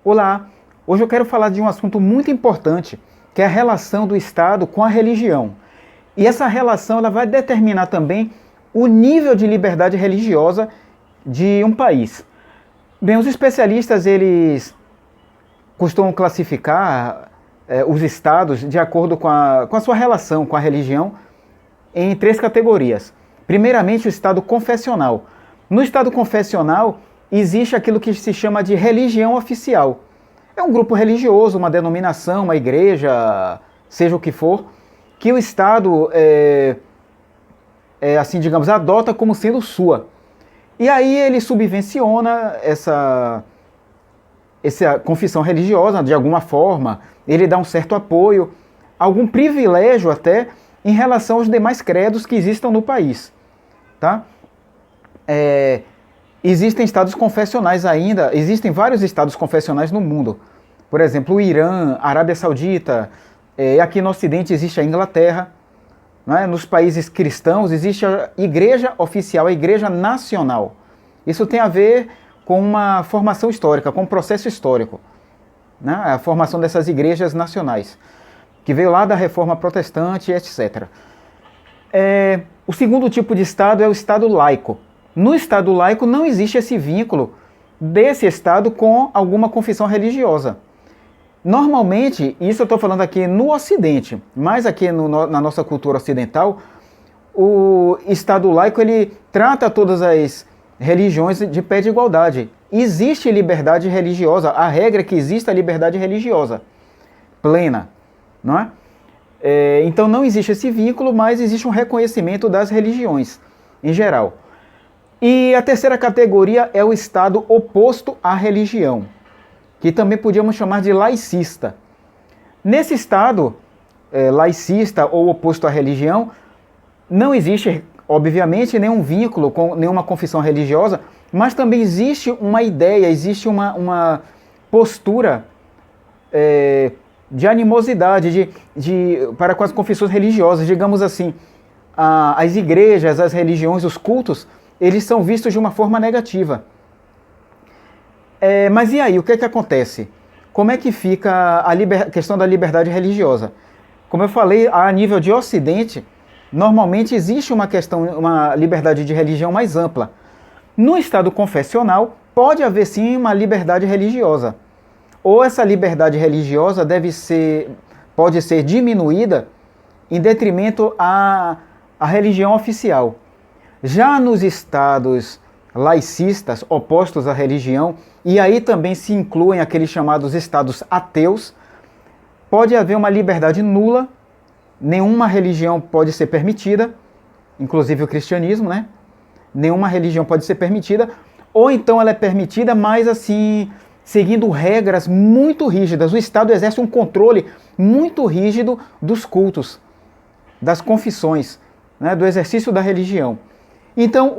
Olá, hoje eu quero falar de um assunto muito importante, que é a relação do Estado com a religião. E essa relação ela vai determinar também o nível de liberdade religiosa de um país. Bem, os especialistas eles costumam classificar os estados de acordo com a sua relação com a religião em 3 categorias. Primeiramente, o estado confessional. No estado confessional, existe aquilo que se chama de religião oficial. É um grupo religioso, uma denominação, uma igreja, seja o que for, que o Estado, assim digamos, adota como sendo sua. E aí ele subvenciona essa confissão religiosa de alguma forma, ele dá um certo apoio, algum privilégio até em relação aos demais credos que existam no país. Tá? Existem estados confessionais ainda, existem vários estados confessionais no mundo. Por exemplo, o Irã, a Arábia Saudita, aqui no Ocidente existe a Inglaterra. Né? Nos países cristãos existe a igreja oficial, a igreja nacional. Isso tem a ver com uma formação histórica, com um processo histórico. Né? A formação dessas igrejas nacionais, que veio lá da Reforma Protestante, etc. O segundo tipo de Estado é o Estado laico. No Estado laico não existe esse vínculo desse Estado com alguma confissão religiosa. Normalmente, isso eu estou falando aqui no Ocidente, mas aqui na nossa cultura ocidental, o Estado laico ele trata todas as religiões de pé de igualdade. Existe liberdade religiosa, a regra é que exista liberdade religiosa plena, não é? Então não existe esse vínculo, mas existe um reconhecimento das religiões em geral. E a terceira categoria é o estado oposto à religião, que também podíamos chamar de laicista. Nesse estado laicista ou oposto à religião, não existe, obviamente, nenhum vínculo com nenhuma confissão religiosa, mas também existe uma ideia, existe uma postura de animosidade para com as confissões religiosas. Digamos assim, as igrejas, as religiões, os cultos, eles são vistos de uma forma negativa. Mas e aí, o que é que acontece? Como é que fica a questão da liberdade religiosa? Como eu falei, a nível de Ocidente, normalmente existe uma liberdade de religião mais ampla. No estado confessional, pode haver sim uma liberdade religiosa. Ou essa liberdade religiosa pode ser diminuída em detrimento à religião oficial. Já nos estados laicistas, opostos à religião, e aí também se incluem aqueles chamados estados ateus, pode haver uma liberdade nula, nenhuma religião pode ser permitida, inclusive o cristianismo, né? Nenhuma religião pode ser permitida, ou então ela é permitida, mas assim, seguindo regras muito rígidas. O Estado exerce um controle muito rígido dos cultos, das confissões, né? Do exercício da religião. Então,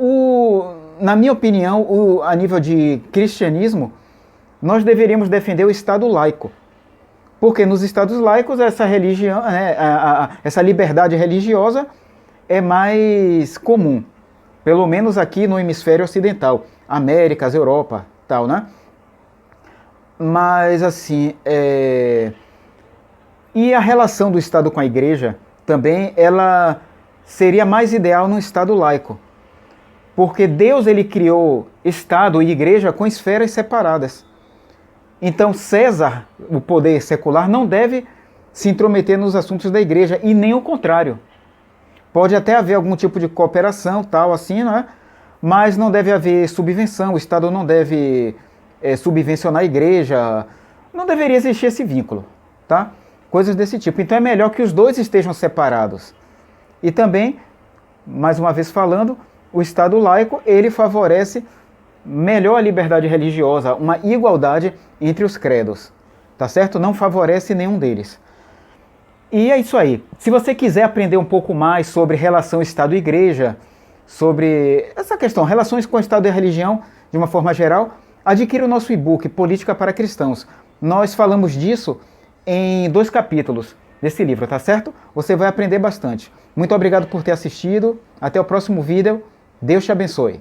na minha opinião, a nível de cristianismo, nós deveríamos defender o Estado laico. Porque nos Estados laicos essa religião, essa liberdade religiosa é mais comum. Pelo menos aqui no hemisfério ocidental, Américas, Europa, tal, né? Mas assim, e a relação do Estado com a Igreja também, ela seria mais ideal no Estado laico. Porque Deus ele criou Estado e Igreja com esferas separadas. Então César, o poder secular, não deve se intrometer nos assuntos da Igreja, e nem o contrário. Pode até haver algum tipo de cooperação, tal assim, não é? Mas não deve haver subvenção, o Estado não deve subvencionar a Igreja, não deveria existir esse vínculo, tá? Coisas desse tipo. Então é melhor que os dois estejam separados. E também, mais uma vez falando, o Estado laico, ele favorece melhor a liberdade religiosa, uma igualdade entre os credos, tá certo? Não favorece nenhum deles. E é isso aí. Se você quiser aprender um pouco mais sobre relação Estado e Igreja, sobre essa questão, relações com o Estado e a religião, de uma forma geral, adquira o nosso e-book Política para Cristãos. Nós falamos disso em 2 capítulos desse livro, tá certo? Você vai aprender bastante. Muito obrigado por ter assistido. Até o próximo vídeo. Deus te abençoe.